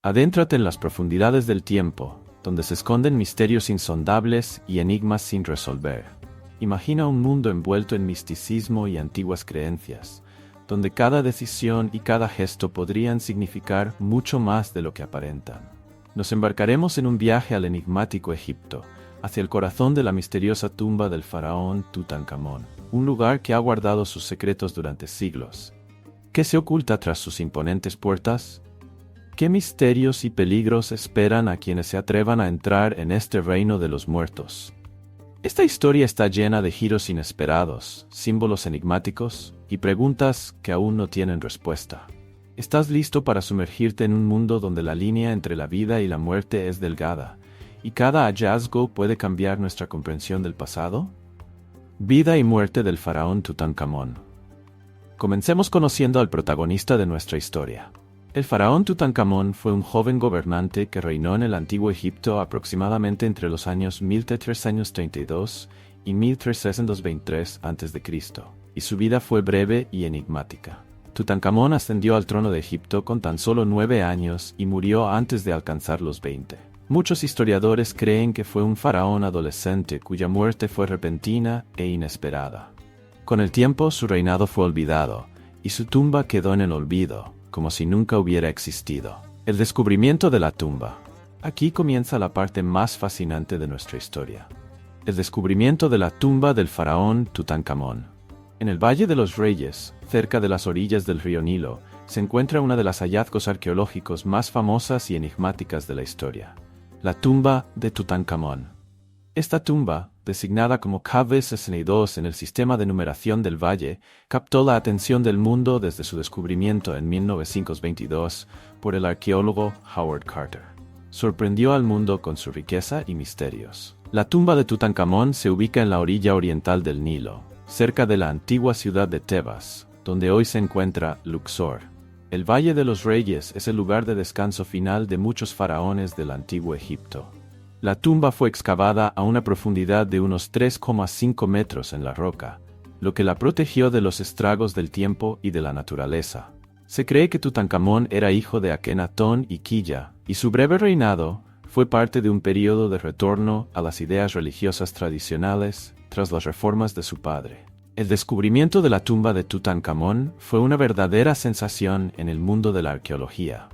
Adéntrate en las profundidades del tiempo, donde se esconden misterios insondables y enigmas sin resolver. Imagina un mundo envuelto en misticismo y antiguas creencias, donde cada decisión y cada gesto podrían significar mucho más de lo que aparentan. Nos embarcaremos en un viaje al enigmático Egipto, hacia el corazón de la misteriosa tumba del faraón Tutankamón, un lugar que ha guardado sus secretos durante siglos. ¿Qué se oculta tras sus imponentes puertas? ¿Qué misterios y peligros esperan a quienes se atrevan a entrar en este reino de los muertos? Esta historia está llena de giros inesperados, símbolos enigmáticos y preguntas que aún no tienen respuesta. ¿Estás listo para sumergirte en un mundo donde la línea entre la vida y la muerte es delgada, y cada hallazgo puede cambiar nuestra comprensión del pasado? Vida y muerte del faraón Tutankamón. Comencemos conociendo al protagonista de nuestra historia. El faraón Tutankamón fue un joven gobernante que reinó en el antiguo Egipto aproximadamente entre los años 1332 y 1323 a.C., y su vida fue breve y enigmática. Tutankamón ascendió al trono de Egipto con tan solo 9 años y murió antes de alcanzar los 20. Muchos historiadores creen que fue un faraón adolescente cuya muerte fue repentina e inesperada. Con el tiempo su reinado fue olvidado, y su tumba quedó en el olvido, como si nunca hubiera existido. El descubrimiento de la tumba. Aquí comienza la parte más fascinante de nuestra historia. El descubrimiento de la tumba del faraón Tutankamón. En el Valle de los Reyes, cerca de las orillas del río Nilo, se encuentra una de las hallazgos arqueológicos más famosas y enigmáticas de la historia. La tumba de Tutankamón. Esta tumba, designada como KV62 en el sistema de numeración del valle, captó la atención del mundo desde su descubrimiento en 1922 por el arqueólogo Howard Carter. Sorprendió al mundo con su riqueza y misterios. La tumba de Tutankamón se ubica en la orilla oriental del Nilo, cerca de la antigua ciudad de Tebas, donde hoy se encuentra Luxor. El Valle de los Reyes es el lugar de descanso final de muchos faraones del antiguo Egipto. La tumba fue excavada a una profundidad de unos 3,5 metros en la roca, lo que la protegió de los estragos del tiempo y de la naturaleza. Se cree que Tutankamón era hijo de Akenatón y Quilla, y su breve reinado fue parte de un período de retorno a las ideas religiosas tradicionales tras las reformas de su padre. El descubrimiento de la tumba de Tutankamón fue una verdadera sensación en el mundo de la arqueología.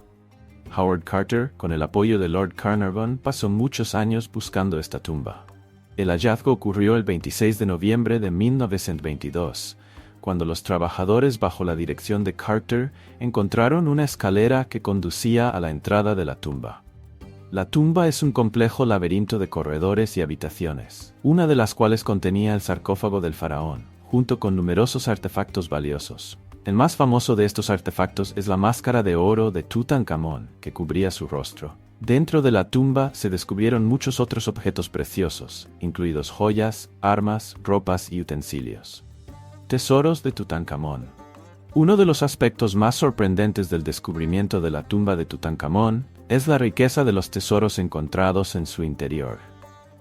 Howard Carter, con el apoyo de Lord Carnarvon, pasó muchos años buscando esta tumba. El hallazgo ocurrió el 26 de noviembre de 1922, cuando los trabajadores bajo la dirección de Carter encontraron una escalera que conducía a la entrada de la tumba. La tumba es un complejo laberinto de corredores y habitaciones, una de las cuales contenía el sarcófago del faraón, junto con numerosos artefactos valiosos. El más famoso de estos artefactos es la máscara de oro de Tutankamón, que cubría su rostro. Dentro de la tumba se descubrieron muchos otros objetos preciosos, incluidos joyas, armas, ropas y utensilios. Tesoros de Tutankamón. Uno de los aspectos más sorprendentes del descubrimiento de la tumba de Tutankamón es la riqueza de los tesoros encontrados en su interior.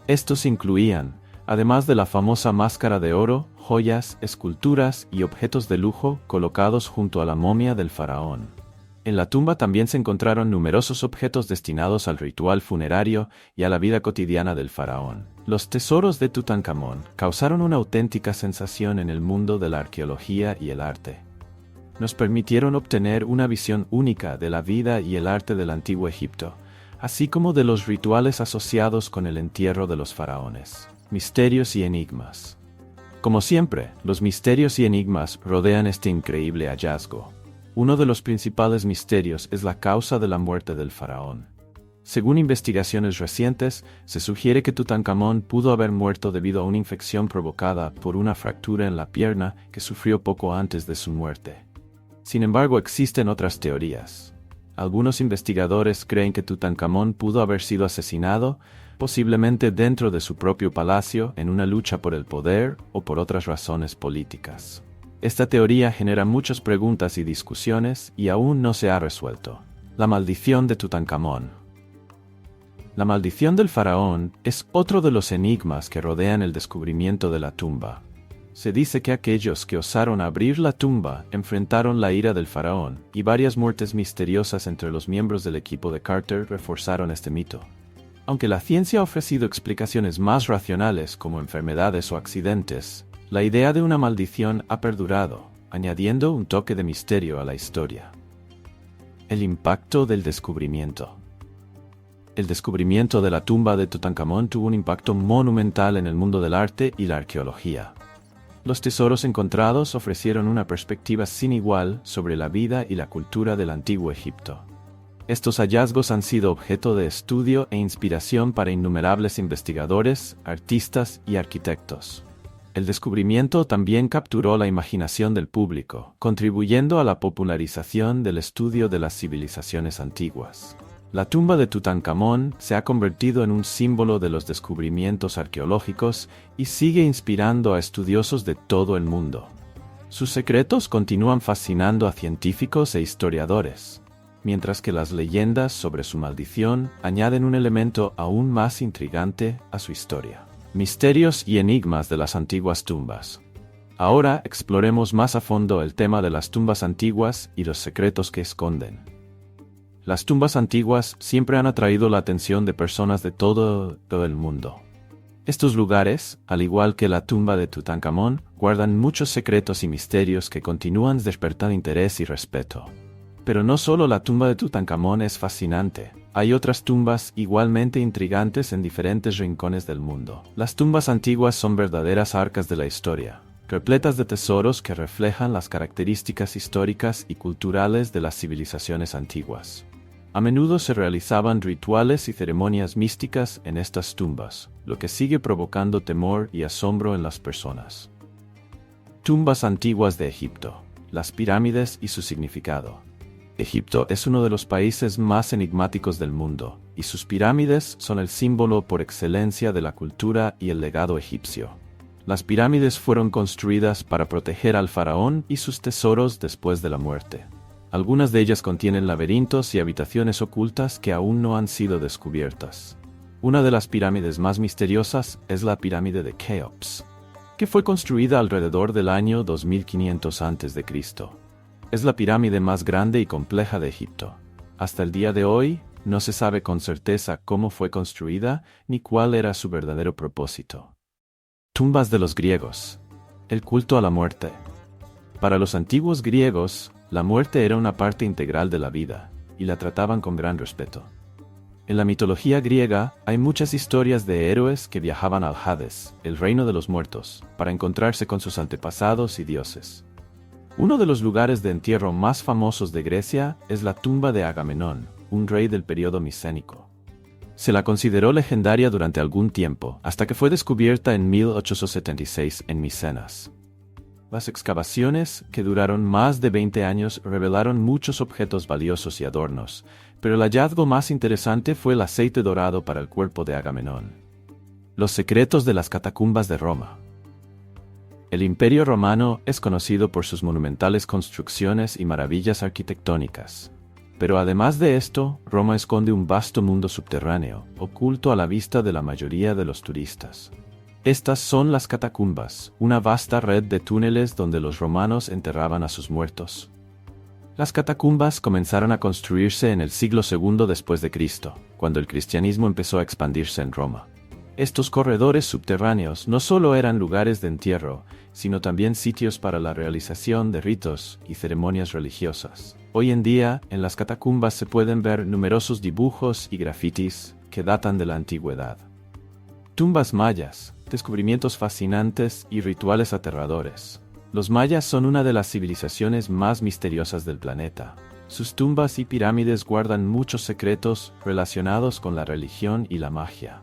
Estos incluían, además de la famosa máscara de oro, joyas, esculturas y objetos de lujo colocados junto a la momia del faraón. En la tumba también se encontraron numerosos objetos destinados al ritual funerario y a la vida cotidiana del faraón. Los tesoros de Tutankamón causaron una auténtica sensación en el mundo de la arqueología y el arte. Nos permitieron obtener una visión única de la vida y el arte del antiguo Egipto, así como de los rituales asociados con el entierro de los faraones. Misterios y enigmas. Como siempre, los misterios y enigmas rodean este increíble hallazgo. Uno de los principales misterios es la causa de la muerte del faraón. Según investigaciones recientes, se sugiere que Tutankamón pudo haber muerto debido a una infección provocada por una fractura en la pierna que sufrió poco antes de su muerte. Sin embargo, existen otras teorías. Algunos investigadores creen que Tutankamón pudo haber sido asesinado, posiblemente dentro de su propio palacio, en una lucha por el poder o por otras razones políticas. Esta teoría genera muchas preguntas y discusiones y aún no se ha resuelto. La maldición de Tutankamón. La maldición del faraón es otro de los enigmas que rodean el descubrimiento de la tumba. Se dice que aquellos que osaron abrir la tumba enfrentaron la ira del faraón, y varias muertes misteriosas entre los miembros del equipo de Carter reforzaron este mito. Aunque la ciencia ha ofrecido explicaciones más racionales como enfermedades o accidentes, la idea de una maldición ha perdurado, añadiendo un toque de misterio a la historia. El impacto del descubrimiento. El descubrimiento de la tumba de Tutankamón tuvo un impacto monumental en el mundo del arte y la arqueología. Los tesoros encontrados ofrecieron una perspectiva sin igual sobre la vida y la cultura del antiguo Egipto. Estos hallazgos han sido objeto de estudio e inspiración para innumerables investigadores, artistas y arquitectos. El descubrimiento también capturó la imaginación del público, contribuyendo a la popularización del estudio de las civilizaciones antiguas. La tumba de Tutankamón se ha convertido en un símbolo de los descubrimientos arqueológicos y sigue inspirando a estudiosos de todo el mundo. Sus secretos continúan fascinando a científicos e historiadores, mientras que las leyendas sobre su maldición añaden un elemento aún más intrigante a su historia. Misterios y enigmas de las antiguas tumbas. Ahora exploremos más a fondo el tema de las tumbas antiguas y los secretos que esconden. Las tumbas antiguas siempre han atraído la atención de personas de todo el mundo. Estos lugares, al igual que la tumba de Tutankamón, guardan muchos secretos y misterios que continúan despertando interés y respeto. Pero no solo la tumba de Tutankamón es fascinante, hay otras tumbas igualmente intrigantes en diferentes rincones del mundo. Las tumbas antiguas son verdaderas arcas de la historia, repletas de tesoros que reflejan las características históricas y culturales de las civilizaciones antiguas. A menudo se realizaban rituales y ceremonias místicas en estas tumbas, lo que sigue provocando temor y asombro en las personas. Tumbas antiguas de Egipto, las pirámides y su significado. Egipto es uno de los países más enigmáticos del mundo, y sus pirámides son el símbolo por excelencia de la cultura y el legado egipcio. Las pirámides fueron construidas para proteger al faraón y sus tesoros después de la muerte. Algunas de ellas contienen laberintos y habitaciones ocultas que aún no han sido descubiertas. Una de las pirámides más misteriosas es la pirámide de Keops, que fue construida alrededor del año 2500 a.C. Es la pirámide más grande y compleja de Egipto. Hasta el día de hoy, no se sabe con certeza cómo fue construida ni cuál era su verdadero propósito. Tumbas de los griegos. El culto a la muerte. Para los antiguos griegos, la muerte era una parte integral de la vida, y la trataban con gran respeto. En la mitología griega hay muchas historias de héroes que viajaban al Hades, el reino de los muertos, para encontrarse con sus antepasados y dioses. Uno de los lugares de entierro más famosos de Grecia es la tumba de Agamenón, un rey del período micénico. Se la consideró legendaria durante algún tiempo, hasta que fue descubierta en 1876 en Micenas. Las excavaciones, que duraron más de 20 años, revelaron muchos objetos valiosos y adornos, pero el hallazgo más interesante fue el aceite dorado para el cuerpo de Agamenón. Los secretos de las catacumbas de Roma. El Imperio Romano es conocido por sus monumentales construcciones y maravillas arquitectónicas. Pero además de esto, Roma esconde un vasto mundo subterráneo, oculto a la vista de la mayoría de los turistas. Estas son las catacumbas, una vasta red de túneles donde los romanos enterraban a sus muertos. Las catacumbas comenzaron a construirse en el siglo II después de Cristo, cuando el cristianismo empezó a expandirse en Roma. Estos corredores subterráneos no solo eran lugares de entierro, sino también sitios para la realización de ritos y ceremonias religiosas. Hoy en día, en las catacumbas se pueden ver numerosos dibujos y grafitis que datan de la antigüedad. Tumbas mayas, descubrimientos fascinantes y rituales aterradores. Los mayas son una de las civilizaciones más misteriosas del planeta. Sus tumbas y pirámides guardan muchos secretos relacionados con la religión y la magia.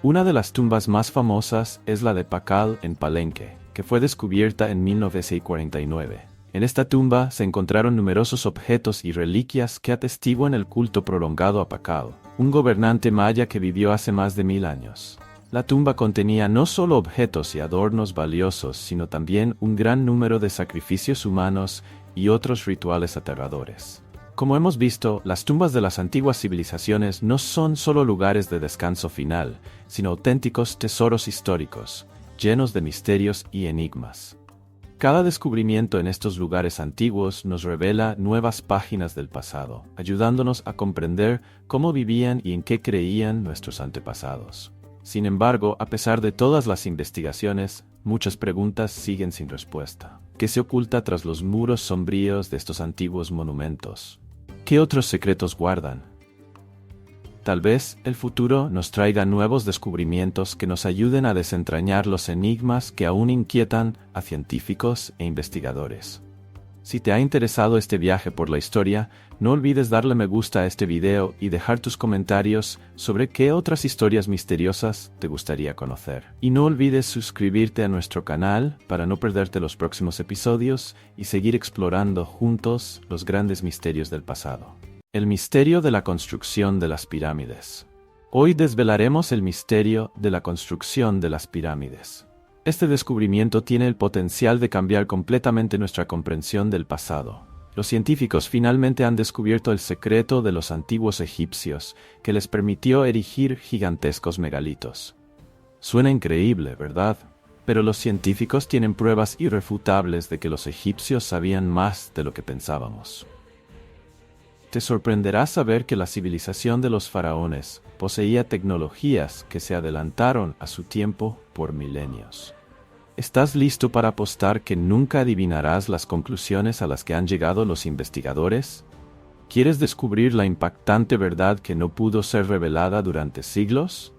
Una de las tumbas más famosas es la de Pakal en Palenque, que fue descubierta en 1949. En esta tumba se encontraron numerosos objetos y reliquias que atestiguan el culto prolongado a Pakal, un gobernante maya que vivió hace más de 1000 años. La tumba contenía no solo objetos y adornos valiosos, sino también un gran número de sacrificios humanos y otros rituales aterradores. Como hemos visto, las tumbas de las antiguas civilizaciones no son solo lugares de descanso final, sino auténticos tesoros históricos, llenos de misterios y enigmas. Cada descubrimiento en estos lugares antiguos nos revela nuevas páginas del pasado, ayudándonos a comprender cómo vivían y en qué creían nuestros antepasados. Sin embargo, a pesar de todas las investigaciones, muchas preguntas siguen sin respuesta. ¿Qué se oculta tras los muros sombríos de estos antiguos monumentos? ¿Qué otros secretos guardan? Tal vez el futuro nos traiga nuevos descubrimientos que nos ayuden a desentrañar los enigmas que aún inquietan a científicos e investigadores. Si te ha interesado este viaje por la historia, no olvides darle me gusta a este video y dejar tus comentarios sobre qué otras historias misteriosas te gustaría conocer. Y no olvides suscribirte a nuestro canal para no perderte los próximos episodios y seguir explorando juntos los grandes misterios del pasado. El misterio de la construcción de las pirámides. Hoy desvelaremos el misterio de la construcción de las pirámides. Este descubrimiento tiene el potencial de cambiar completamente nuestra comprensión del pasado. Los científicos finalmente han descubierto el secreto de los antiguos egipcios, que les permitió erigir gigantescos megalitos. Suena increíble, ¿verdad? Pero los científicos tienen pruebas irrefutables de que los egipcios sabían más de lo que pensábamos. Te sorprenderá saber que la civilización de los faraones poseía tecnologías que se adelantaron a su tiempo por milenios. ¿Estás listo para apostar que nunca adivinarás las conclusiones a las que han llegado los investigadores? ¿Quieres descubrir la impactante verdad que no pudo ser revelada durante siglos?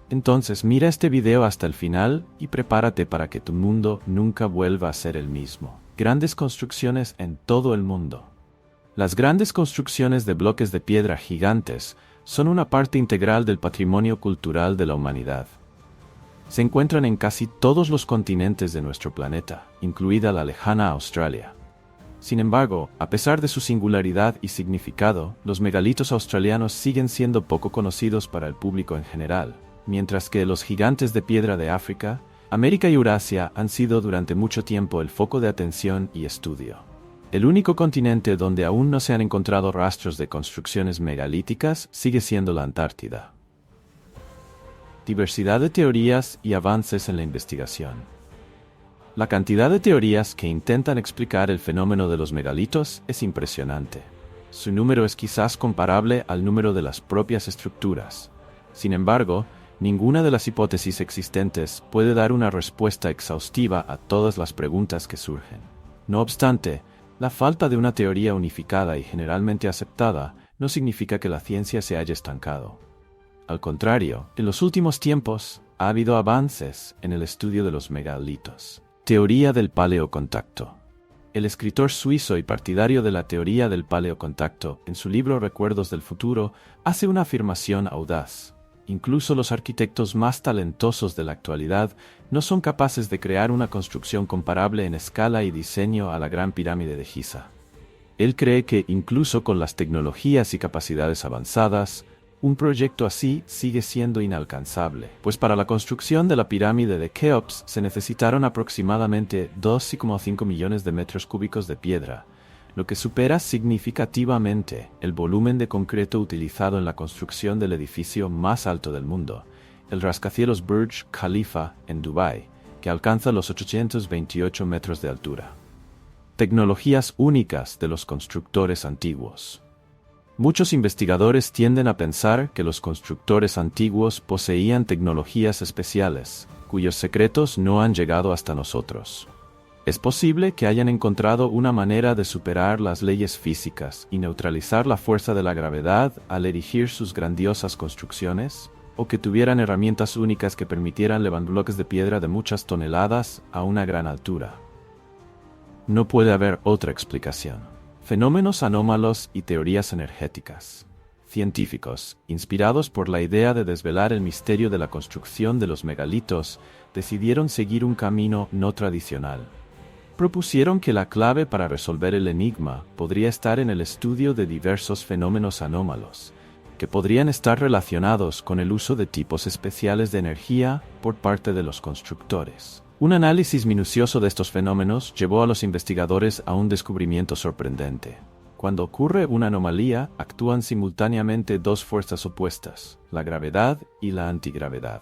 Entonces mira este video hasta el final y prepárate para que tu mundo nunca vuelva a ser el mismo. Grandes construcciones en todo el mundo. Las grandes construcciones de bloques de piedra gigantes son una parte integral del patrimonio cultural de la humanidad. Se encuentran en casi todos los continentes de nuestro planeta, incluida la lejana Australia. Sin embargo, a pesar de su singularidad y significado, los megalitos australianos siguen siendo poco conocidos para el público en general, mientras que los gigantes de piedra de África, América y Eurasia han sido durante mucho tiempo el foco de atención y estudio. El único continente donde aún no se han encontrado rastros de construcciones megalíticas sigue siendo la Antártida. Diversidad de teorías y avances en la investigación. La cantidad de teorías que intentan explicar el fenómeno de los megalitos es impresionante. Su número es quizás comparable al número de las propias estructuras. Sin embargo, ninguna de las hipótesis existentes puede dar una respuesta exhaustiva a todas las preguntas que surgen. No obstante, la falta de una teoría unificada y generalmente aceptada no significa que la ciencia se haya estancado. Al contrario, en los últimos tiempos ha habido avances en el estudio de los megalitos. Teoría del paleocontacto. El escritor suizo y partidario de la teoría del paleocontacto, en su libro Recuerdos del futuro, hace una afirmación audaz. Incluso los arquitectos más talentosos de la actualidad no son capaces de crear una construcción comparable en escala y diseño a la Gran Pirámide de Giza. Él cree que, incluso con las tecnologías y capacidades avanzadas, un proyecto así sigue siendo inalcanzable, pues para la construcción de la pirámide de Keops se necesitaron aproximadamente 2,5 millones de metros cúbicos de piedra, lo que supera significativamente el volumen de concreto utilizado en la construcción del edificio más alto del mundo, el rascacielos Burj Khalifa en Dubái, que alcanza los 828 metros de altura. Tecnologías únicas de los constructores antiguos. Muchos investigadores tienden a pensar que los constructores antiguos poseían tecnologías especiales, cuyos secretos no han llegado hasta nosotros. Es posible que hayan encontrado una manera de superar las leyes físicas y neutralizar la fuerza de la gravedad al erigir sus grandiosas construcciones, o que tuvieran herramientas únicas que permitieran levantar bloques de piedra de muchas toneladas a una gran altura. No puede haber otra explicación. Fenómenos anómalos y teorías energéticas. Científicos, inspirados por la idea de desvelar el misterio de la construcción de los megalitos, decidieron seguir un camino no tradicional. Propusieron que la clave para resolver el enigma podría estar en el estudio de diversos fenómenos anómalos, que podrían estar relacionados con el uso de tipos especiales de energía por parte de los constructores. Un análisis minucioso de estos fenómenos llevó a los investigadores a un descubrimiento sorprendente. Cuando ocurre una anomalía, actúan simultáneamente dos fuerzas opuestas, la gravedad y la antigravedad.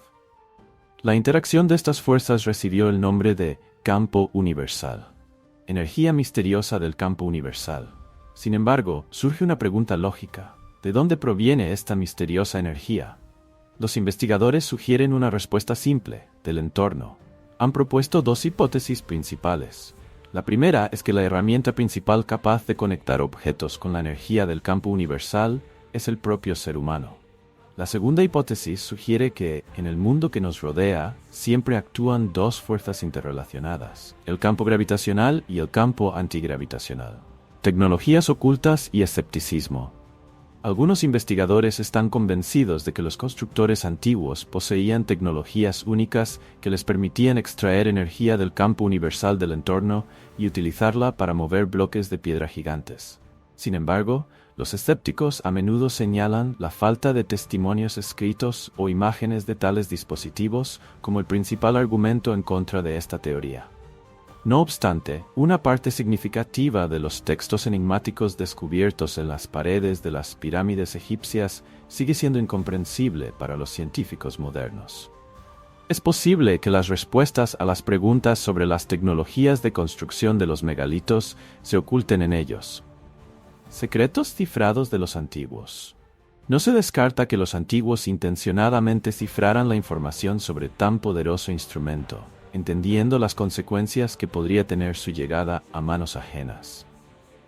La interacción de estas fuerzas recibió el nombre de campo universal. energía misteriosa del campo universal. Sin embargo, surge una pregunta lógica. ¿De dónde proviene esta misteriosa energía? Los investigadores sugieren una respuesta simple: del entorno. Han propuesto dos hipótesis principales. La primera es que la herramienta principal capaz de conectar objetos con la energía del campo universal es el propio ser humano. La segunda hipótesis sugiere que, en el mundo que nos rodea, siempre actúan dos fuerzas interrelacionadas: el campo gravitacional y el campo antigravitacional. Tecnologías ocultas y escepticismo. Algunos investigadores están convencidos de que los constructores antiguos poseían tecnologías únicas que les permitían extraer energía del campo universal del entorno y utilizarla para mover bloques de piedra gigantes. Sin embargo, los escépticos a menudo señalan la falta de testimonios escritos o imágenes de tales dispositivos como el principal argumento en contra de esta teoría. No obstante, una parte significativa de los textos enigmáticos descubiertos en las paredes de las pirámides egipcias sigue siendo incomprensible para los científicos modernos. Es posible que las respuestas a las preguntas sobre las tecnologías de construcción de los megalitos se oculten en ellos. Secretos cifrados de los antiguos. No se descarta que los antiguos intencionadamente cifraran la información sobre tan poderoso instrumento, entendiendo las consecuencias que podría tener su llegada a manos ajenas.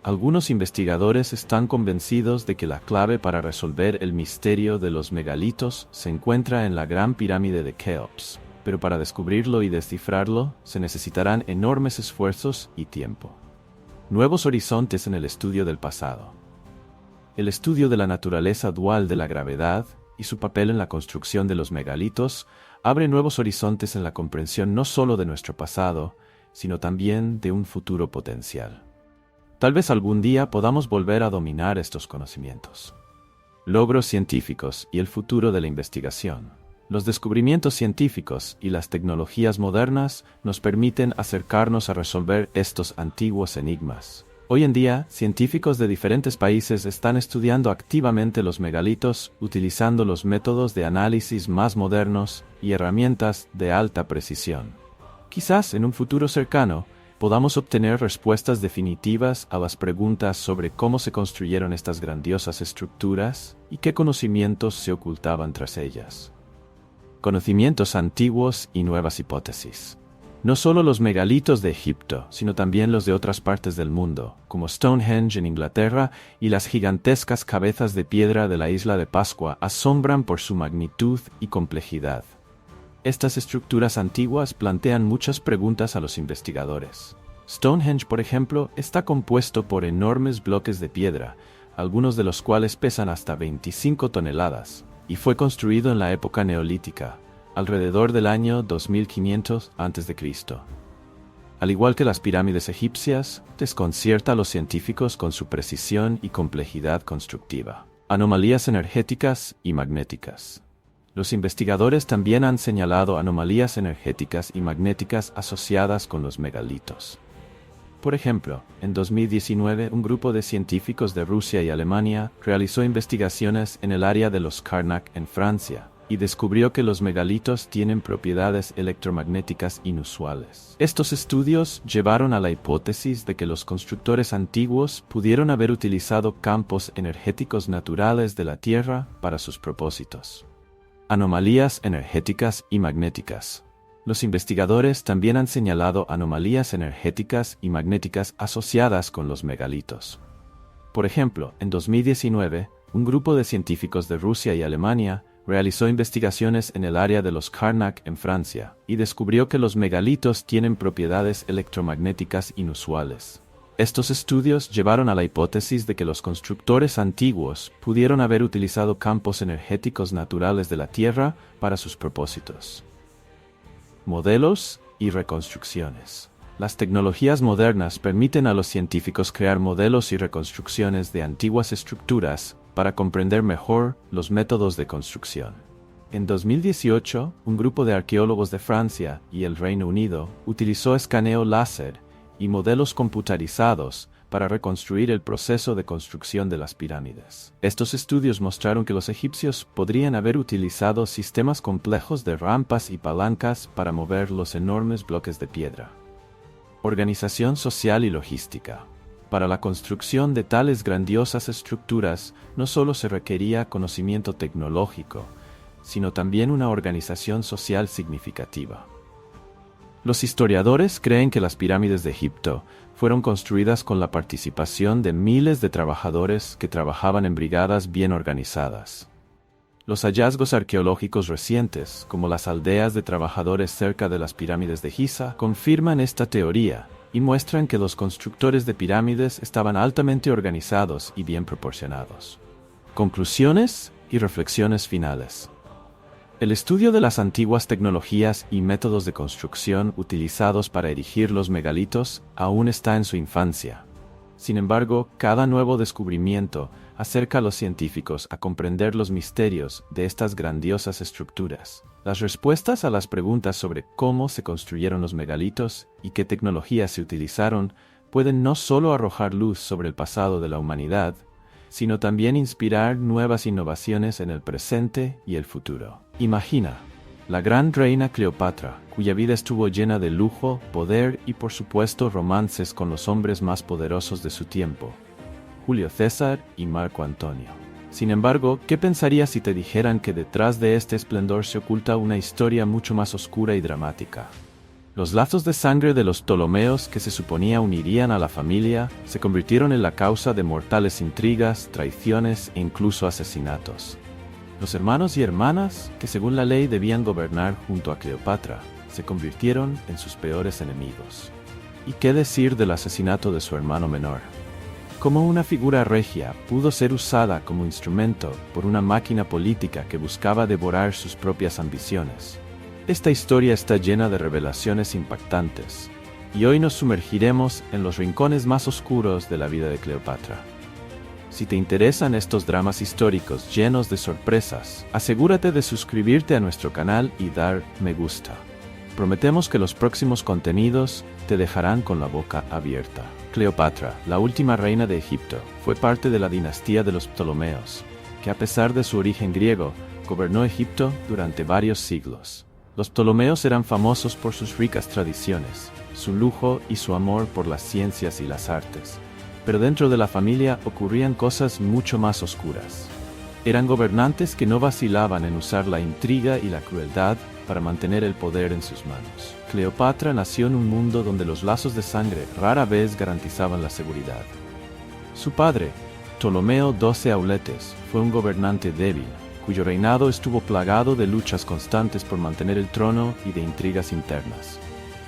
Algunos investigadores están convencidos de que la clave para resolver el misterio de los megalitos se encuentra en la Gran Pirámide de Keops, pero para descubrirlo y descifrarlo se necesitarán enormes esfuerzos y tiempo. Nuevos horizontes en el estudio del pasado. El estudio de la naturaleza dual de la gravedad y su papel en la construcción de los megalitos abre nuevos horizontes en la comprensión no solo de nuestro pasado, sino también de un futuro potencial. Tal vez algún día podamos volver a dominar estos conocimientos. Logros científicos y el futuro de la investigación. Los descubrimientos científicos y las tecnologías modernas nos permiten acercarnos a resolver estos antiguos enigmas. Hoy en día, científicos de diferentes países están estudiando activamente los megalitos utilizando los métodos de análisis más modernos y herramientas de alta precisión. Quizás en un futuro cercano podamos obtener respuestas definitivas a las preguntas sobre cómo se construyeron estas grandiosas estructuras y qué conocimientos se ocultaban tras ellas. Conocimientos antiguos y nuevas hipótesis. No solo los megalitos de Egipto, sino también los de otras partes del mundo, como Stonehenge en Inglaterra y las gigantescas cabezas de piedra de la isla de Pascua, asombran por su magnitud y complejidad. Estas estructuras antiguas plantean muchas preguntas a los investigadores. Stonehenge, por ejemplo, está compuesto por enormes bloques de piedra, algunos de los cuales pesan hasta 25 toneladas, y fue construido en la época neolítica, alrededor del año 2500 a.C. Al igual que las pirámides egipcias, desconcierta a los científicos con su precisión y complejidad constructiva. Anomalías energéticas y magnéticas. Los investigadores también han señalado anomalías energéticas y magnéticas asociadas con los megalitos. Por ejemplo, en 2019 un grupo de científicos de Rusia y Alemania realizó investigaciones en el área de los Karnak en Francia, y descubrió que los megalitos tienen propiedades electromagnéticas inusuales. Estos estudios llevaron a la hipótesis de que los constructores antiguos pudieron haber utilizado campos energéticos naturales de la Tierra para sus propósitos. Anomalías energéticas y magnéticas. Los investigadores también han señalado anomalías energéticas y magnéticas asociadas con los megalitos. Por ejemplo, en 2019, un grupo de científicos de Rusia y Alemania realizó investigaciones en el área de los Karnak en Francia y descubrió que los megalitos tienen propiedades electromagnéticas inusuales. Estos estudios llevaron a la hipótesis de que los constructores antiguos pudieron haber utilizado campos energéticos naturales de la Tierra para sus propósitos. Modelos y reconstrucciones. Las tecnologías modernas permiten a los científicos crear modelos y reconstrucciones de antiguas estructuras para comprender mejor los métodos de construcción. En 2018, un grupo de arqueólogos de Francia y el Reino Unido utilizó escaneo láser y modelos computarizados para reconstruir el proceso de construcción de las pirámides. Estos estudios mostraron que los egipcios podrían haber utilizado sistemas complejos de rampas y palancas para mover los enormes bloques de piedra. Organización social y logística. Para la construcción de tales grandiosas estructuras no solo se requería conocimiento tecnológico, sino también una organización social significativa. Los historiadores creen que las pirámides de Egipto fueron construidas con la participación de miles de trabajadores que trabajaban en brigadas bien organizadas. Los hallazgos arqueológicos recientes, como las aldeas de trabajadores cerca de las pirámides de Giza, confirman esta teoría y muestran que los constructores de pirámides estaban altamente organizados y bien proporcionados. Conclusiones y reflexiones finales. El estudio de las antiguas tecnologías y métodos de construcción utilizados para erigir los megalitos aún está en su infancia. Sin embargo, cada nuevo descubrimiento acerca a los científicos a comprender los misterios de estas grandiosas estructuras. Las respuestas a las preguntas sobre cómo se construyeron los megalitos y qué tecnologías se utilizaron pueden no solo arrojar luz sobre el pasado de la humanidad, sino también inspirar nuevas innovaciones en el presente y el futuro. Imagina, la gran reina Cleopatra, cuya vida estuvo llena de lujo, poder y por supuesto romances con los hombres más poderosos de su tiempo, Julio César y Marco Antonio. Sin embargo, ¿qué pensarías si te dijeran que detrás de este esplendor se oculta una historia mucho más oscura y dramática? Los lazos de sangre de los Ptolomeos que se suponía unirían a la familia se convirtieron en la causa de mortales intrigas, traiciones e incluso asesinatos. Los hermanos y hermanas, que según la ley debían gobernar junto a Cleopatra, se convirtieron en sus peores enemigos. ¿Y qué decir del asesinato de su hermano menor? ¿Cómo una figura regia pudo ser usada como instrumento por una máquina política que buscaba devorar sus propias ambiciones? Esta historia está llena de revelaciones impactantes, y hoy nos sumergiremos en los rincones más oscuros de la vida de Cleopatra. Si te interesan estos dramas históricos llenos de sorpresas, asegúrate de suscribirte a nuestro canal y dar me gusta. Prometemos que los próximos contenidos te dejarán con la boca abierta. Cleopatra, la última reina de Egipto, fue parte de la dinastía de los Ptolomeos, que a pesar de su origen griego, gobernó Egipto durante varios siglos. Los Ptolomeos eran famosos por sus ricas tradiciones, su lujo y su amor por las ciencias y las artes. Pero dentro de la familia ocurrían cosas mucho más oscuras. Eran gobernantes que no vacilaban en usar la intriga y la crueldad para mantener el poder en sus manos. Cleopatra nació en un mundo donde los lazos de sangre rara vez garantizaban la seguridad. Su padre, Ptolomeo XII Auletes, fue un gobernante débil, cuyo reinado estuvo plagado de luchas constantes por mantener el trono y de intrigas internas.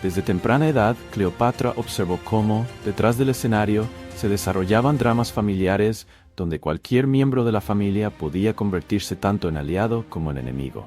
Desde temprana edad, Cleopatra observó cómo, detrás del escenario, se desarrollaban dramas familiares donde cualquier miembro de la familia podía convertirse tanto en aliado como en enemigo.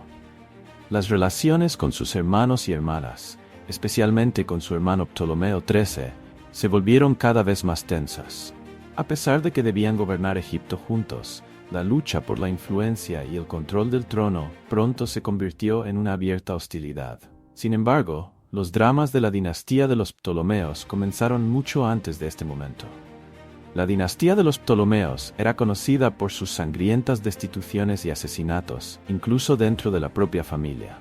Las relaciones con sus hermanos y hermanas, especialmente con su hermano Ptolomeo XIII, se volvieron cada vez más tensas. A pesar de que debían gobernar Egipto juntos, la lucha por la influencia y el control del trono pronto se convirtió en una abierta hostilidad. Sin embargo, los dramas de la dinastía de los Ptolomeos comenzaron mucho antes de este momento. La dinastía de los Ptolomeos era conocida por sus sangrientas destituciones y asesinatos, incluso dentro de la propia familia.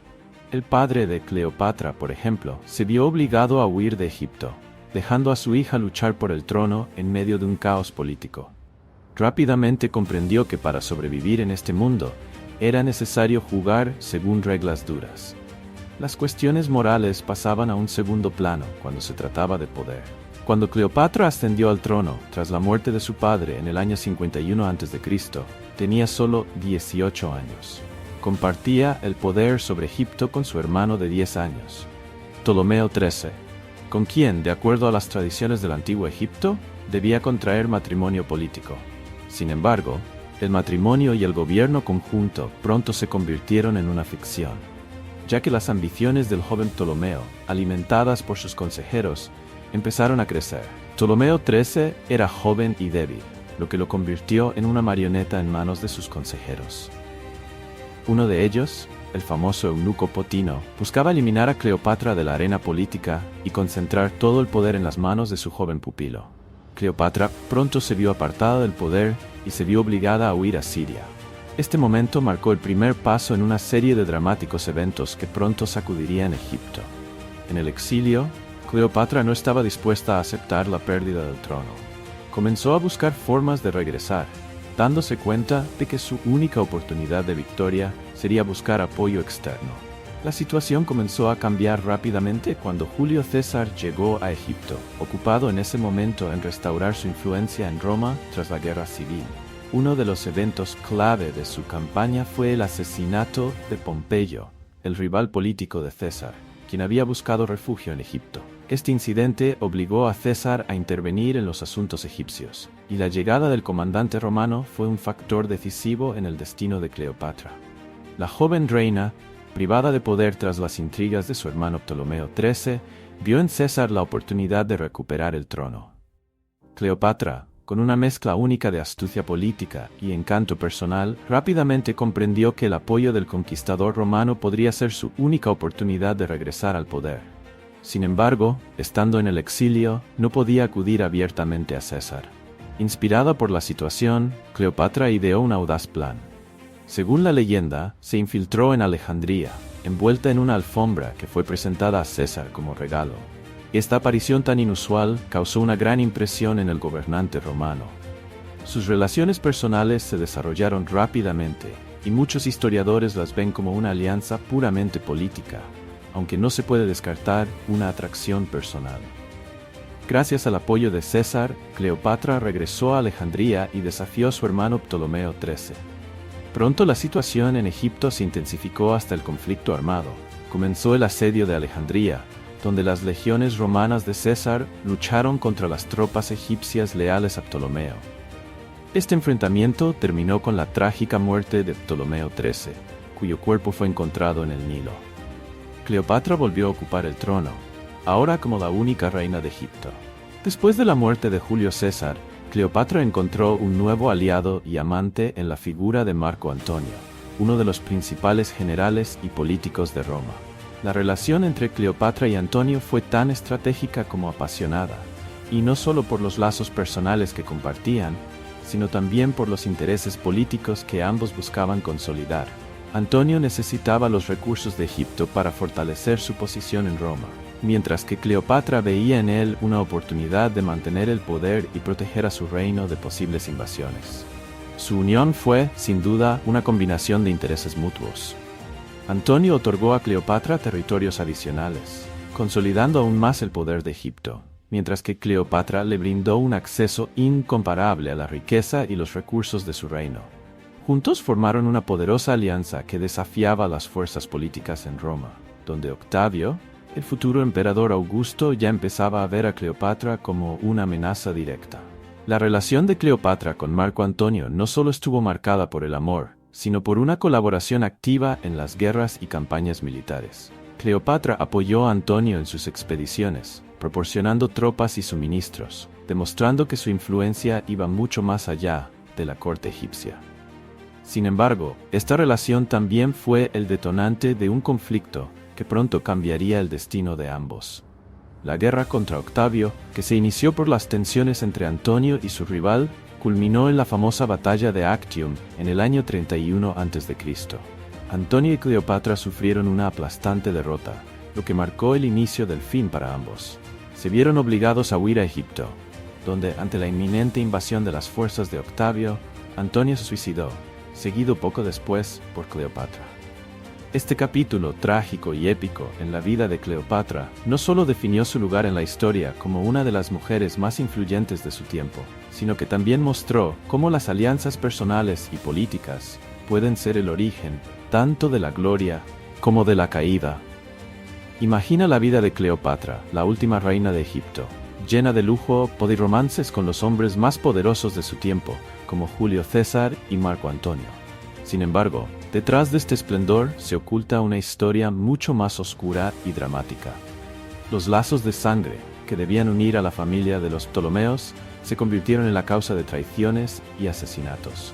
El padre de Cleopatra, por ejemplo, se vio obligado a huir de Egipto, dejando a su hija luchar por el trono en medio de un caos político. Rápidamente comprendió que para sobrevivir en este mundo, era necesario jugar según reglas duras. Las cuestiones morales pasaban a un segundo plano cuando se trataba de poder. Cuando Cleopatra ascendió al trono tras la muerte de su padre en el año 51 a.C., tenía solo 18 años. Compartía el poder sobre Egipto con su hermano de 10 años, Ptolomeo XIII, con quien, de acuerdo a las tradiciones del antiguo Egipto, debía contraer matrimonio político. Sin embargo, el matrimonio y el gobierno conjunto pronto se convirtieron en una ficción, ya que las ambiciones del joven Ptolomeo, alimentadas por sus consejeros, empezaron a crecer. Ptolomeo XIII era joven y débil, lo que lo convirtió en una marioneta en manos de sus consejeros. Uno de ellos, el famoso eunuco Potino, buscaba eliminar a Cleopatra de la arena política y concentrar todo el poder en las manos de su joven pupilo. Cleopatra pronto se vio apartada del poder y se vio obligada a huir a Siria. Este momento marcó el primer paso en una serie de dramáticos eventos que pronto sacudirían Egipto. En el exilio, Cleopatra no estaba dispuesta a aceptar la pérdida del trono. Comenzó a buscar formas de regresar, dándose cuenta de que su única oportunidad de victoria sería buscar apoyo externo. La situación comenzó a cambiar rápidamente cuando Julio César llegó a Egipto, ocupado en ese momento en restaurar su influencia en Roma tras la guerra civil. Uno de los eventos clave de su campaña fue el asesinato de Pompeyo, el rival político de César, quien había buscado refugio en Egipto. Este incidente obligó a César a intervenir en los asuntos egipcios, y la llegada del comandante romano fue un factor decisivo en el destino de Cleopatra. La joven reina, privada de poder tras las intrigas de su hermano Ptolomeo XIII, vio en César la oportunidad de recuperar el trono. Cleopatra, con una mezcla única de astucia política y encanto personal, rápidamente comprendió que el apoyo del conquistador romano podría ser su única oportunidad de regresar al poder. Sin embargo, estando en el exilio, no podía acudir abiertamente a César. Inspirada por la situación, Cleopatra ideó un audaz plan. Según la leyenda, se infiltró en Alejandría, envuelta en una alfombra que fue presentada a César como regalo. Esta aparición tan inusual causó una gran impresión en el gobernante romano. Sus relaciones personales se desarrollaron rápidamente, y muchos historiadores las ven como una alianza puramente política, aunque no se puede descartar una atracción personal. Gracias al apoyo de César, Cleopatra regresó a Alejandría y desafió a su hermano Ptolomeo XIII. Pronto la situación en Egipto se intensificó hasta el conflicto armado. Comenzó el asedio de Alejandría, donde las legiones romanas de César lucharon contra las tropas egipcias leales a Ptolomeo. Este enfrentamiento terminó con la trágica muerte de Ptolomeo XIII, cuyo cuerpo fue encontrado en el Nilo. Cleopatra volvió a ocupar el trono, ahora como la única reina de Egipto. Después de la muerte de Julio César, Cleopatra encontró un nuevo aliado y amante en la figura de Marco Antonio, uno de los principales generales y políticos de Roma. La relación entre Cleopatra y Antonio fue tan estratégica como apasionada, y no solo por los lazos personales que compartían, sino también por los intereses políticos que ambos buscaban consolidar. Antonio necesitaba los recursos de Egipto para fortalecer su posición en Roma, mientras que Cleopatra veía en él una oportunidad de mantener el poder y proteger a su reino de posibles invasiones. Su unión fue, sin duda, una combinación de intereses mutuos. Antonio otorgó a Cleopatra territorios adicionales, consolidando aún más el poder de Egipto, mientras que Cleopatra le brindó un acceso incomparable a la riqueza y los recursos de su reino. Juntos formaron una poderosa alianza que desafiaba las fuerzas políticas en Roma, donde Octavio, el futuro emperador Augusto, ya empezaba a ver a Cleopatra como una amenaza directa. La relación de Cleopatra con Marco Antonio no solo estuvo marcada por el amor, sino por una colaboración activa en las guerras y campañas militares. Cleopatra apoyó a Antonio en sus expediciones, proporcionando tropas y suministros, demostrando que su influencia iba mucho más allá de la corte egipcia. Sin embargo, esta relación también fue el detonante de un conflicto que pronto cambiaría el destino de ambos. La guerra contra Octavio, que se inició por las tensiones entre Antonio y su rival, culminó en la famosa batalla de Actium en el año 31 a.C. Antonio y Cleopatra sufrieron una aplastante derrota, lo que marcó el inicio del fin para ambos. Se vieron obligados a huir a Egipto, donde, ante la inminente invasión de las fuerzas de Octavio, Antonio se suicidó, seguido poco después por Cleopatra. Este capítulo trágico y épico en la vida de Cleopatra no solo definió su lugar en la historia como una de las mujeres más influyentes de su tiempo, sino que también mostró cómo las alianzas personales y políticas pueden ser el origen tanto de la gloria como de la caída. Imagina la vida de Cleopatra, la última reina de Egipto, llena de lujo, poder y romances con los hombres más poderosos de su tiempo, como Julio César y Marco Antonio. Sin embargo, detrás de este esplendor se oculta una historia mucho más oscura y dramática. Los lazos de sangre que debían unir a la familia de los Ptolomeos se convirtieron en la causa de traiciones y asesinatos.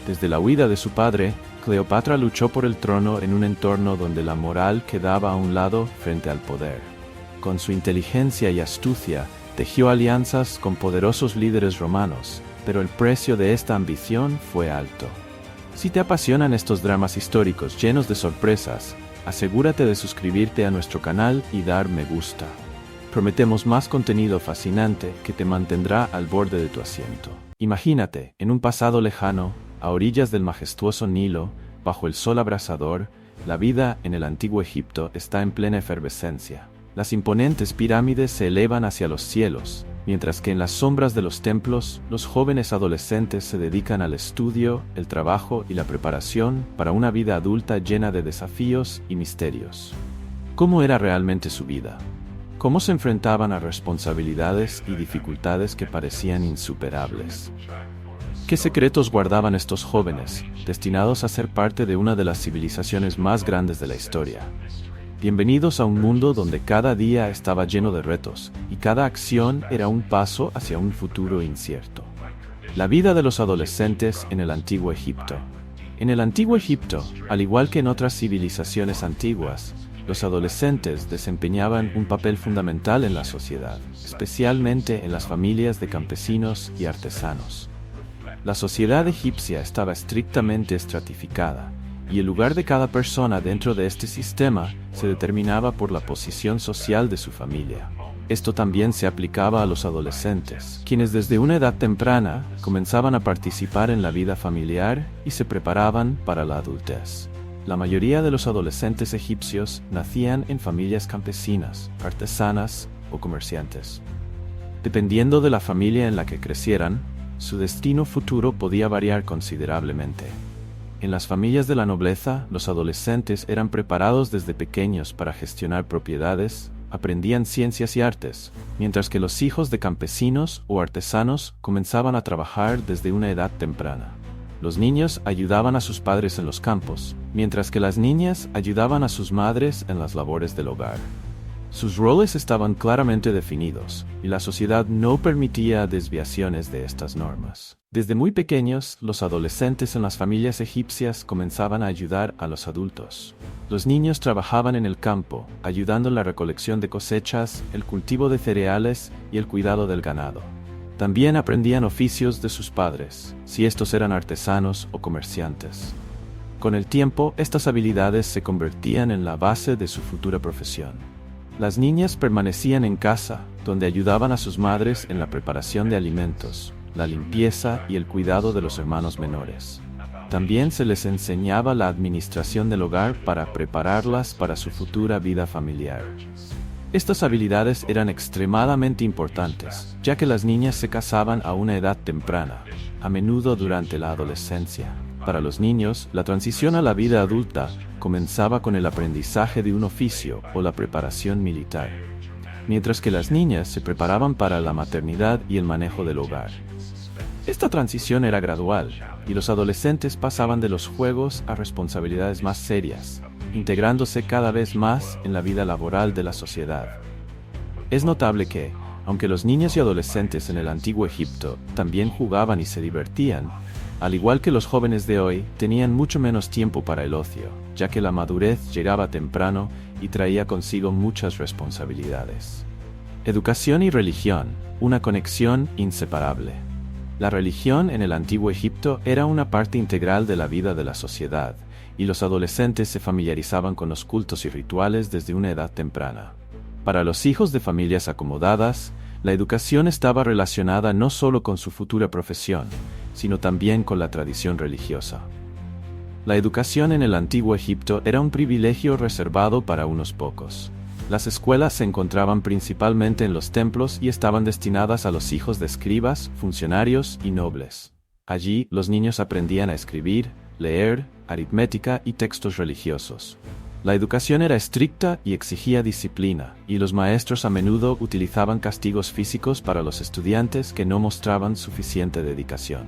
Desde la huida de su padre, Cleopatra luchó por el trono en un entorno donde la moral quedaba a un lado frente al poder. Con su inteligencia y astucia, tejió alianzas con poderosos líderes romanos, pero el precio de esta ambición fue alto. Si te apasionan estos dramas históricos llenos de sorpresas, asegúrate de suscribirte a nuestro canal y dar me gusta. prometemos más contenido fascinante que te mantendrá al borde de tu asiento. Imagínate, en un pasado lejano, a orillas del majestuoso Nilo, bajo el sol abrasador, la vida en el antiguo Egipto está en plena efervescencia. Las imponentes pirámides se elevan hacia los cielos, mientras que en las sombras de los templos, los jóvenes adolescentes se dedican al estudio, el trabajo y la preparación para una vida adulta llena de desafíos y misterios. ¿Cómo era realmente su vida? ¿Cómo se enfrentaban a responsabilidades y dificultades que parecían insuperables? ¿Qué secretos guardaban estos jóvenes, destinados a ser parte de una de las civilizaciones más grandes de la historia? Bienvenidos a un mundo donde cada día estaba lleno de retos, y cada acción era un paso hacia un futuro incierto. La vida de los adolescentes en el antiguo Egipto. En el antiguo Egipto, al igual que en otras civilizaciones antiguas, los adolescentes desempeñaban un papel fundamental en la sociedad, especialmente en las familias de campesinos y artesanos. La sociedad egipcia estaba estrictamente estratificada, y el lugar de cada persona dentro de este sistema se determinaba por la posición social de su familia. Esto también se aplicaba a los adolescentes, quienes desde una edad temprana comenzaban a participar en la vida familiar y se preparaban para la adultez. La mayoría de los adolescentes egipcios nacían en familias campesinas, artesanas o comerciantes. Dependiendo de la familia en la que crecieran, su destino futuro podía variar considerablemente. En las familias de la nobleza, los adolescentes eran preparados desde pequeños para gestionar propiedades, aprendían ciencias y artes, mientras que los hijos de campesinos o artesanos comenzaban a trabajar desde una edad temprana. Los niños ayudaban a sus padres en los campos, mientras que las niñas ayudaban a sus madres en las labores del hogar. Sus roles estaban claramente definidos, y la sociedad no permitía desviaciones de estas normas. Desde muy pequeños, los adolescentes en las familias egipcias comenzaban a ayudar a los adultos. Los niños trabajaban en el campo, ayudando en la recolección de cosechas, el cultivo de cereales y el cuidado del ganado. También aprendían oficios de sus padres, si estos eran artesanos o comerciantes. Con el tiempo, estas habilidades se convertían en la base de su futura profesión. Las niñas permanecían en casa, donde ayudaban a sus madres en la preparación de alimentos, la limpieza y el cuidado de los hermanos menores. También se les enseñaba la administración del hogar para prepararlas para su futura vida familiar. Estas habilidades eran extremadamente importantes, ya que las niñas se casaban a una edad temprana, a menudo durante la adolescencia. Para los niños, la transición a la vida adulta comenzaba con el aprendizaje de un oficio o la preparación militar, mientras que las niñas se preparaban para la maternidad y el manejo del hogar. Esta transición era gradual, y los adolescentes pasaban de los juegos a responsabilidades más serias, integrándose cada vez más en la vida laboral de la sociedad. Es notable que, aunque los niños y adolescentes en el antiguo Egipto también jugaban y se divertían, al igual que los jóvenes de hoy, tenían mucho menos tiempo para el ocio, ya que la madurez llegaba temprano y traía consigo muchas responsabilidades. Educación y religión, una conexión inseparable. La religión en el antiguo Egipto era una parte integral de la vida de la sociedad, y los adolescentes se familiarizaban con los cultos y rituales desde una edad temprana. Para los hijos de familias acomodadas, la educación estaba relacionada no solo con su futura profesión, sino también con la tradición religiosa. La educación en el antiguo Egipto era un privilegio reservado para unos pocos. Las escuelas se encontraban principalmente en los templos y estaban destinadas a los hijos de escribas, funcionarios y nobles. Allí, los niños aprendían a escribir, leer, aritmética y textos religiosos. La educación era estricta y exigía disciplina, y los maestros a menudo utilizaban castigos físicos para los estudiantes que no mostraban suficiente dedicación.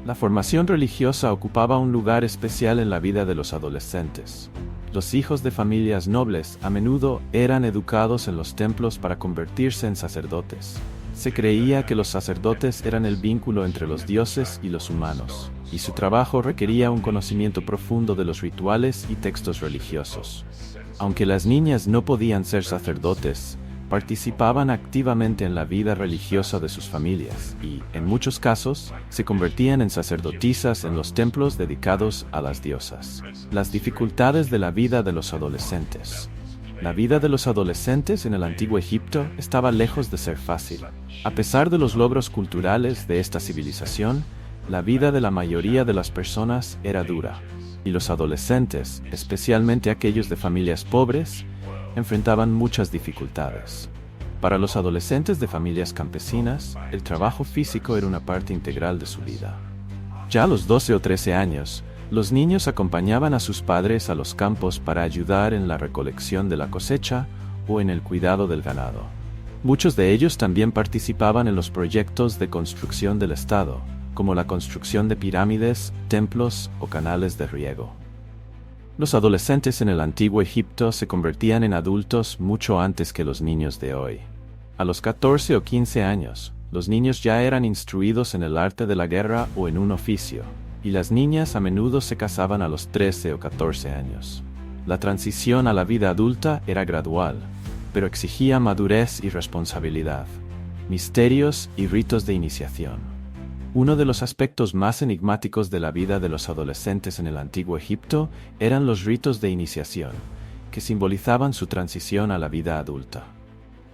La formación religiosa ocupaba un lugar especial en la vida de los adolescentes. Los hijos de familias nobles a menudo eran educados en los templos para convertirse en sacerdotes. Se creía que los sacerdotes eran el vínculo entre los dioses y los humanos, y su trabajo requería un conocimiento profundo de los rituales y textos religiosos. Aunque las niñas no podían ser sacerdotes, participaban activamente en la vida religiosa de sus familias y, en muchos casos, se convertían en sacerdotisas en los templos dedicados a las diosas. Las dificultades de la vida de los adolescentes. La vida de los adolescentes en el antiguo Egipto estaba lejos de ser fácil. A pesar de los logros culturales de esta civilización, la vida de la mayoría de las personas era dura, y los adolescentes, especialmente aquellos de familias pobres, enfrentaban muchas dificultades. Para los adolescentes de familias campesinas, el trabajo físico era una parte integral de su vida. Ya a los 12 o 13 años, los niños acompañaban a sus padres a los campos para ayudar en la recolección de la cosecha o en el cuidado del ganado. Muchos de ellos también participaban en los proyectos de construcción del Estado, como la construcción de pirámides, templos o canales de riego. Los adolescentes en el antiguo Egipto se convertían en adultos mucho antes que los niños de hoy. A los 14 o 15 años, los niños ya eran instruidos en el arte de la guerra o en un oficio, y las niñas a menudo se casaban a los 13 o 14 años. La transición a la vida adulta era gradual, pero exigía madurez y responsabilidad, misterios y ritos de iniciación. Uno de los aspectos más enigmáticos de la vida de los adolescentes en el antiguo Egipto eran los ritos de iniciación, que simbolizaban su transición a la vida adulta.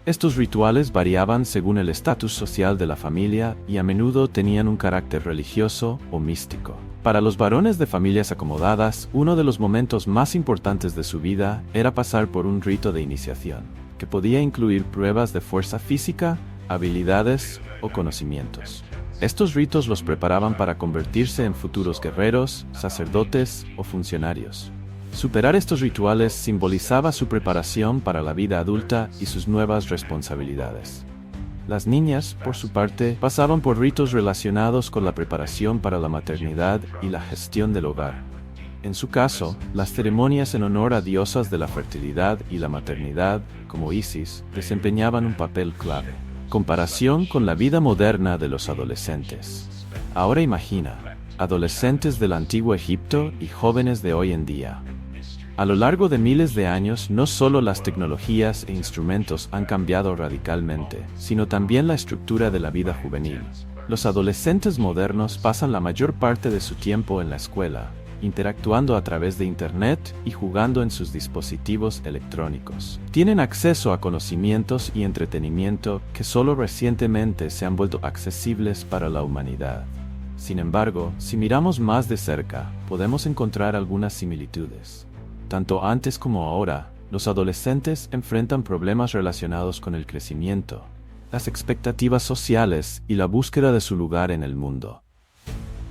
Estos rituales variaban según el estatus social de la familia y a menudo tenían un carácter religioso o místico. Para los varones de familias acomodadas, uno de los momentos más importantes de su vida era pasar por un rito de iniciación, que podía incluir pruebas de fuerza física, habilidades o conocimientos. Estos ritos los preparaban para convertirse en futuros guerreros, sacerdotes o funcionarios. Superar estos rituales simbolizaba su preparación para la vida adulta y sus nuevas responsabilidades. Las niñas, por su parte, pasaban por ritos relacionados con la preparación para la maternidad y la gestión del hogar. En su caso, las ceremonias en honor a diosas de la fertilidad y la maternidad, como Isis, desempeñaban un papel clave. Comparación con la vida moderna de los adolescentes. Ahora imagina, adolescentes del antiguo Egipto y jóvenes de hoy en día. A lo largo de miles de años, no solo las tecnologías e instrumentos han cambiado radicalmente, sino también la estructura de la vida juvenil. Los adolescentes modernos pasan la mayor parte de su tiempo en la escuela, interactuando a través de Internet y jugando en sus dispositivos electrónicos. Tienen acceso a conocimientos y entretenimiento que solo recientemente se han vuelto accesibles para la humanidad. Sin embargo, si miramos más de cerca, podemos encontrar algunas similitudes. Tanto antes como ahora, los adolescentes enfrentan problemas relacionados con el crecimiento, las expectativas sociales y la búsqueda de su lugar en el mundo.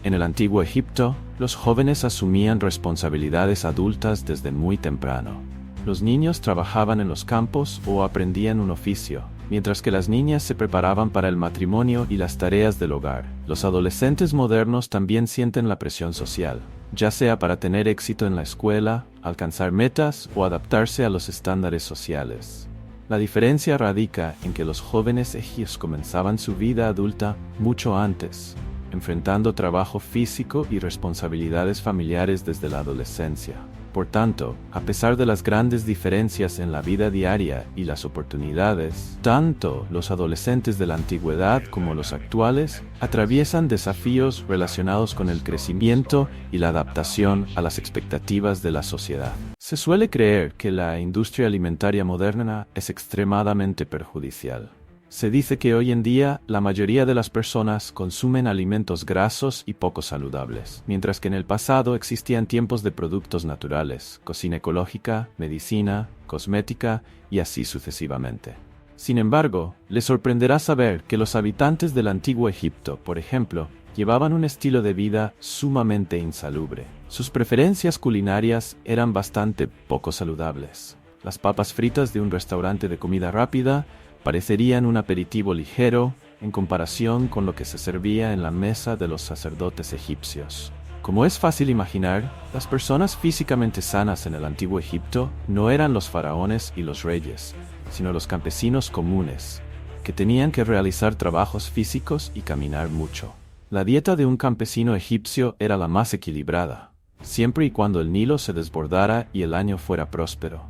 En el antiguo Egipto, los jóvenes asumían responsabilidades adultas desde muy temprano. Los niños trabajaban en los campos o aprendían un oficio, mientras que las niñas se preparaban para el matrimonio y las tareas del hogar. Los adolescentes modernos también sienten la presión social, ya sea para tener éxito en la escuela, alcanzar metas o adaptarse a los estándares sociales. La diferencia radica en que los jóvenes egipcios comenzaban su vida adulta mucho antes, enfrentando trabajo físico y responsabilidades familiares desde la adolescencia. Por tanto, a pesar de las grandes diferencias en la vida diaria y las oportunidades, tanto los adolescentes de la antigüedad como los actuales atraviesan desafíos relacionados con el crecimiento y la adaptación a las expectativas de la sociedad. Se suele creer que la industria alimentaria moderna es extremadamente perjudicial. Se dice que hoy en día la mayoría de las personas consumen alimentos grasos y poco saludables, mientras que en el pasado existían tiempos de productos naturales, cocina ecológica, medicina, cosmética y así sucesivamente. Sin embargo, les sorprenderá saber que los habitantes del antiguo Egipto, por ejemplo, llevaban un estilo de vida sumamente insalubre. Sus preferencias culinarias eran bastante poco saludables. Las papas fritas de un restaurante de comida rápida parecerían un aperitivo ligero en comparación con lo que se servía en la mesa de los sacerdotes egipcios. Como es fácil imaginar, las personas físicamente sanas en el antiguo Egipto no eran los faraones y los reyes, sino los campesinos comunes, que tenían que realizar trabajos físicos y caminar mucho. La dieta de un campesino egipcio era la más equilibrada, siempre y cuando el Nilo se desbordara y el año fuera próspero.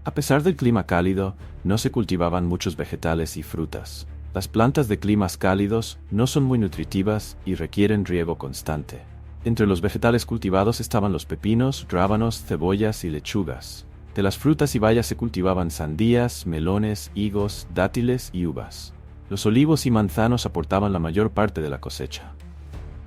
A pesar del clima cálido, no se cultivaban muchos vegetales y frutas. Las plantas de climas cálidos no son muy nutritivas y requieren riego constante. Entre los vegetales cultivados estaban los pepinos, rábanos, cebollas y lechugas. De las frutas y bayas se cultivaban sandías, melones, higos, dátiles y uvas. Los olivos y manzanos aportaban la mayor parte de la cosecha.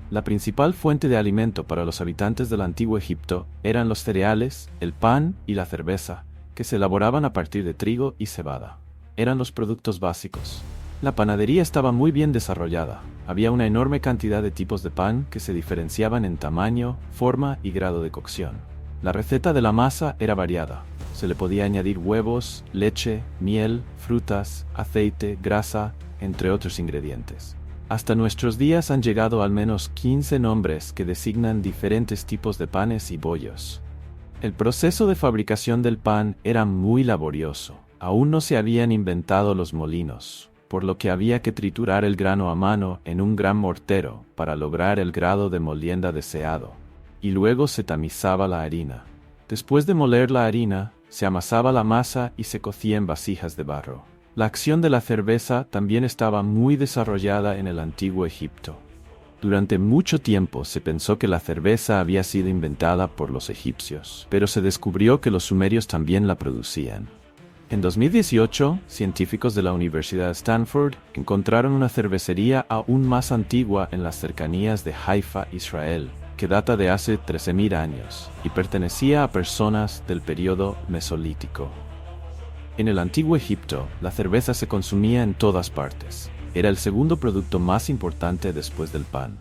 La principal fuente de alimento para los habitantes del antiguo Egipto eran los cereales, el pan y la cerveza, que se elaboraban a partir de trigo y cebada. Eran los productos básicos. La panadería estaba muy bien desarrollada. Había una enorme cantidad de tipos de pan que se diferenciaban en tamaño, forma y grado de cocción. La receta de la masa era variada. Se le podía añadir huevos, leche, miel, frutas, aceite, grasa, entre otros ingredientes. Hasta nuestros días han llegado al menos 15 nombres que designan diferentes tipos de panes y bollos. El proceso de fabricación del pan era muy laborioso. Aún no se habían inventado los molinos, por lo que había que triturar el grano a mano en un gran mortero para lograr el grado de molienda deseado. Y luego se tamizaba la harina. Después de moler la harina, se amasaba la masa y se cocía en vasijas de barro. La acción de la cerveza también estaba muy desarrollada en el antiguo Egipto. Durante mucho tiempo se pensó que la cerveza había sido inventada por los egipcios, pero se descubrió que los sumerios también la producían. En 2018, científicos de la Universidad de Stanford encontraron una cervecería aún más antigua en las cercanías de Haifa, Israel, que data de hace 13.000 años y pertenecía a personas del período mesolítico. En el antiguo Egipto, la cerveza se consumía en todas partes. Era el segundo producto más importante después del pan.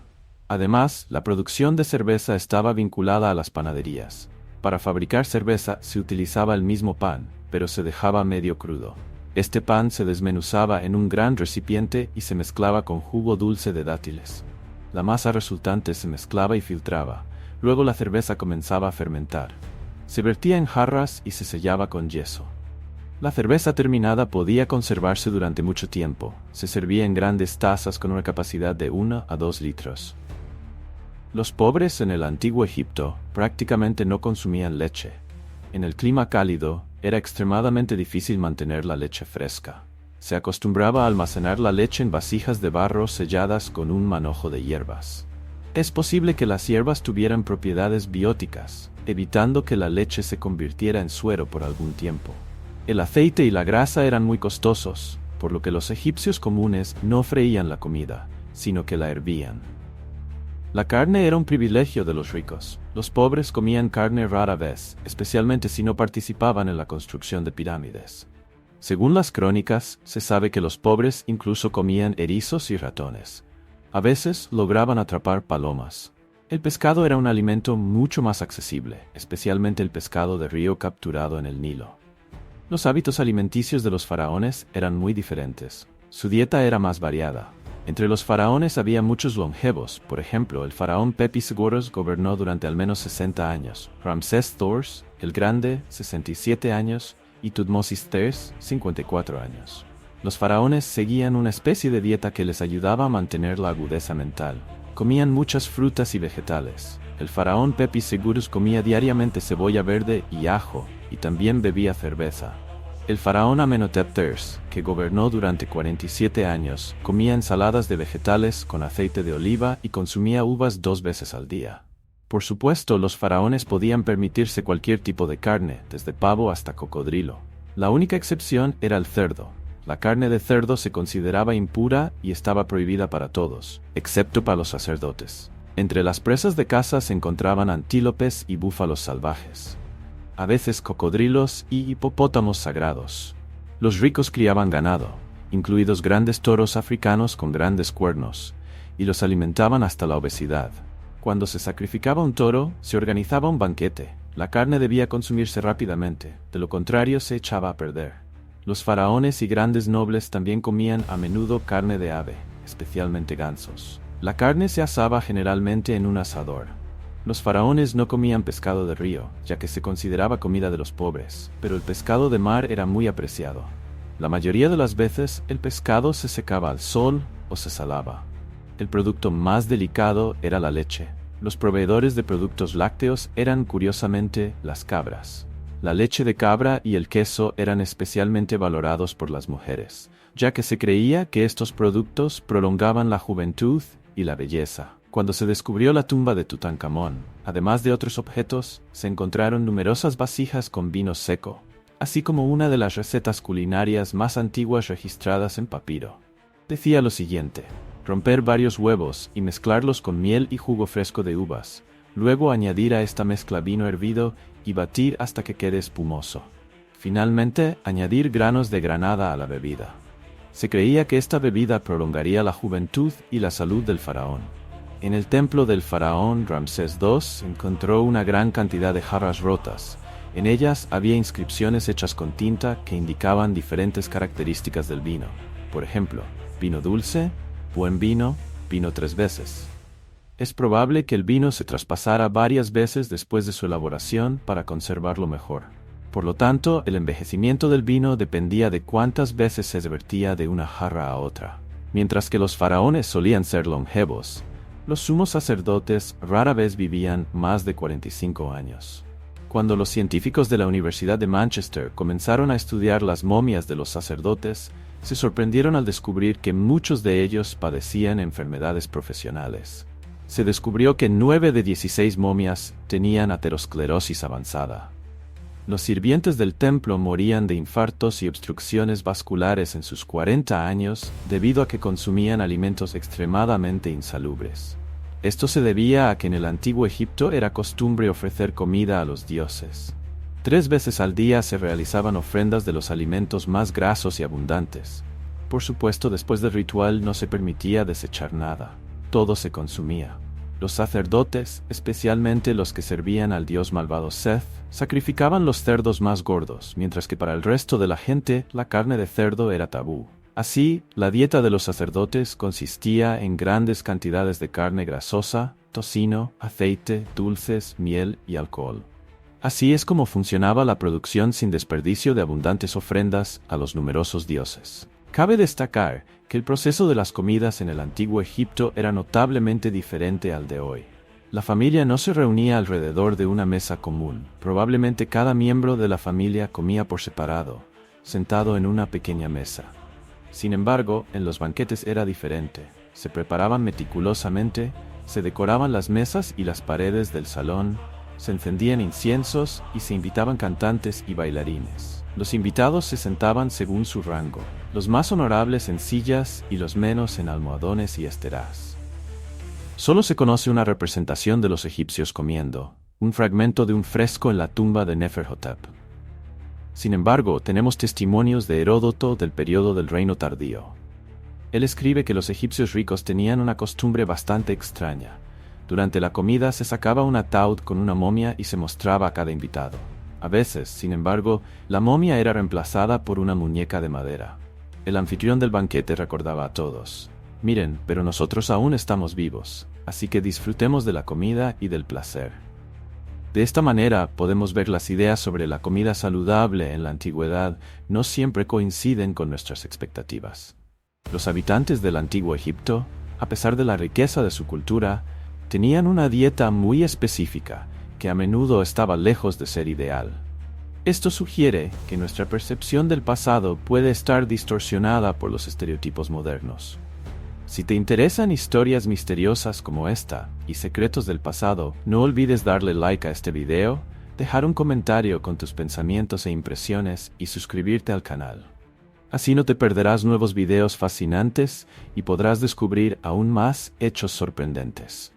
Además, la producción de cerveza estaba vinculada a las panaderías. Para fabricar cerveza se utilizaba el mismo pan, pero se dejaba medio crudo. Este pan se desmenuzaba en un gran recipiente y se mezclaba con jugo dulce de dátiles. La masa resultante se mezclaba y filtraba. Luego la cerveza comenzaba a fermentar. Se vertía en jarras y se sellaba con yeso. La cerveza terminada podía conservarse durante mucho tiempo. Se servía en grandes tazas con una capacidad de 1 a 2 litros. Los pobres en el antiguo Egipto prácticamente no consumían leche. En el clima cálido, era extremadamente difícil mantener la leche fresca. Se acostumbraba a almacenar la leche en vasijas de barro selladas con un manojo de hierbas. Es posible que las hierbas tuvieran propiedades bióticas, evitando que la leche se convirtiera en suero por algún tiempo. El aceite y la grasa eran muy costosos, por lo que los egipcios comunes no freían la comida, sino que la hervían. La carne era un privilegio de los ricos. Los pobres comían carne rara vez, especialmente si no participaban en la construcción de pirámides. Según las crónicas, se sabe que los pobres incluso comían erizos y ratones. A veces lograban atrapar palomas. El pescado era un alimento mucho más accesible, especialmente el pescado de río capturado en el Nilo. Los hábitos alimenticios de los faraones eran muy diferentes. Su dieta era más variada. Entre los faraones había muchos longevos. Por ejemplo, el faraón Pepi Seguros gobernó durante al menos 60 años. Ramsés II, el Grande, 67 años, y Tutmosis III, 54 años. Los faraones seguían una especie de dieta que les ayudaba a mantener la agudeza mental. Comían muchas frutas y vegetales. El faraón Pepi Seguros comía diariamente cebolla verde y ajo, y también bebía cerveza. El faraón Amenhotep III, que gobernó durante 47 años, comía ensaladas de vegetales con aceite de oliva y consumía uvas 2 veces al día. Por supuesto, los faraones podían permitirse cualquier tipo de carne, desde pavo hasta cocodrilo. La única excepción era el cerdo. La carne de cerdo se consideraba impura y estaba prohibida para todos, excepto para los sacerdotes. Entre las presas de caza se encontraban antílopes y búfalos salvajes. A veces cocodrilos y hipopótamos sagrados. Los ricos criaban ganado, incluidos grandes toros africanos con grandes cuernos, y los alimentaban hasta la obesidad. Cuando se sacrificaba un toro, se organizaba un banquete. La carne debía consumirse rápidamente, de lo contrario se echaba a perder. Los faraones y grandes nobles también comían a menudo carne de ave, especialmente gansos. La carne se asaba generalmente en un asador. Los faraones no comían pescado de río, ya que se consideraba comida de los pobres, pero el pescado de mar era muy apreciado. La mayoría de las veces, el pescado se secaba al sol o se salaba. El producto más delicado era la leche. Los proveedores de productos lácteos eran, curiosamente, las cabras. La leche de cabra y el queso eran especialmente valorados por las mujeres, ya que se creía que estos productos prolongaban la juventud y la belleza. Cuando se descubrió la tumba de Tutankamón, además de otros objetos, se encontraron numerosas vasijas con vino seco, así como una de las recetas culinarias más antiguas registradas en papiro. Decía lo siguiente: romper varios huevos y mezclarlos con miel y jugo fresco de uvas, luego añadir a esta mezcla vino hervido y batir hasta que quede espumoso. Finalmente, añadir granos de granada a la bebida. Se creía que esta bebida prolongaría la juventud y la salud del faraón. En el templo del faraón Ramsés II se encontró una gran cantidad de jarras rotas. En ellas había inscripciones hechas con tinta que indicaban diferentes características del vino. Por ejemplo, vino dulce, buen vino, vino 3 veces. Es probable que el vino se traspasara varias veces después de su elaboración para conservarlo mejor. Por lo tanto, el envejecimiento del vino dependía de cuántas veces se vertía de una jarra a otra. Mientras que los faraones solían ser longevos, los sumos sacerdotes rara vez vivían más de 45 años. Cuando los científicos de la Universidad de Manchester comenzaron a estudiar las momias de los sacerdotes, se sorprendieron al descubrir que muchos de ellos padecían enfermedades profesionales. Se descubrió que 9 de 16 momias tenían aterosclerosis avanzada. Los sirvientes del templo morían de infartos y obstrucciones vasculares en sus 40 años debido a que consumían alimentos extremadamente insalubres. Esto se debía a que en el antiguo Egipto era costumbre ofrecer comida a los dioses. 3 veces al día se realizaban ofrendas de los alimentos más grasos y abundantes. Por supuesto, después del ritual no se permitía desechar nada. Todo se consumía. Los sacerdotes, especialmente los que servían al dios malvado Seth, sacrificaban los cerdos más gordos, mientras que para el resto de la gente la carne de cerdo era tabú. Así, la dieta de los sacerdotes consistía en grandes cantidades de carne grasosa, tocino, aceite, dulces, miel y alcohol. Así es como funcionaba la producción sin desperdicio de abundantes ofrendas a los numerosos dioses. Cabe destacar que el proceso de las comidas en el antiguo Egipto era notablemente diferente al de hoy. La familia no se reunía alrededor de una mesa común. Probablemente cada miembro de la familia comía por separado, sentado en una pequeña mesa. Sin embargo, en los banquetes era diferente. Se preparaban meticulosamente, se decoraban las mesas y las paredes del salón, se encendían inciensos y se invitaban cantantes y bailarines. Los invitados se sentaban según su rango, los más honorables en sillas y los menos en almohadones y esteras. Solo se conoce una representación de los egipcios comiendo, un fragmento de un fresco en la tumba de Neferhotep. Sin embargo, tenemos testimonios de Heródoto del periodo del Reino Tardío. Él escribe que los egipcios ricos tenían una costumbre bastante extraña. Durante la comida se sacaba un ataúd con una momia y se mostraba a cada invitado. A veces, sin embargo, la momia era reemplazada por una muñeca de madera. El anfitrión del banquete recordaba a todos: miren, pero nosotros aún estamos vivos, así que disfrutemos de la comida y del placer. De esta manera podemos ver las ideas sobre la comida saludable en la antigüedad no siempre coinciden con nuestras expectativas. Los habitantes del antiguo Egipto, a pesar de la riqueza de su cultura, tenían una dieta muy específica que a menudo estaba lejos de ser ideal. Esto sugiere que nuestra percepción del pasado puede estar distorsionada por los estereotipos modernos. Si te interesan historias misteriosas como esta y secretos del pasado, no olvides darle like a este video, dejar un comentario con tus pensamientos e impresiones y suscribirte al canal. Así no te perderás nuevos videos fascinantes y podrás descubrir aún más hechos sorprendentes.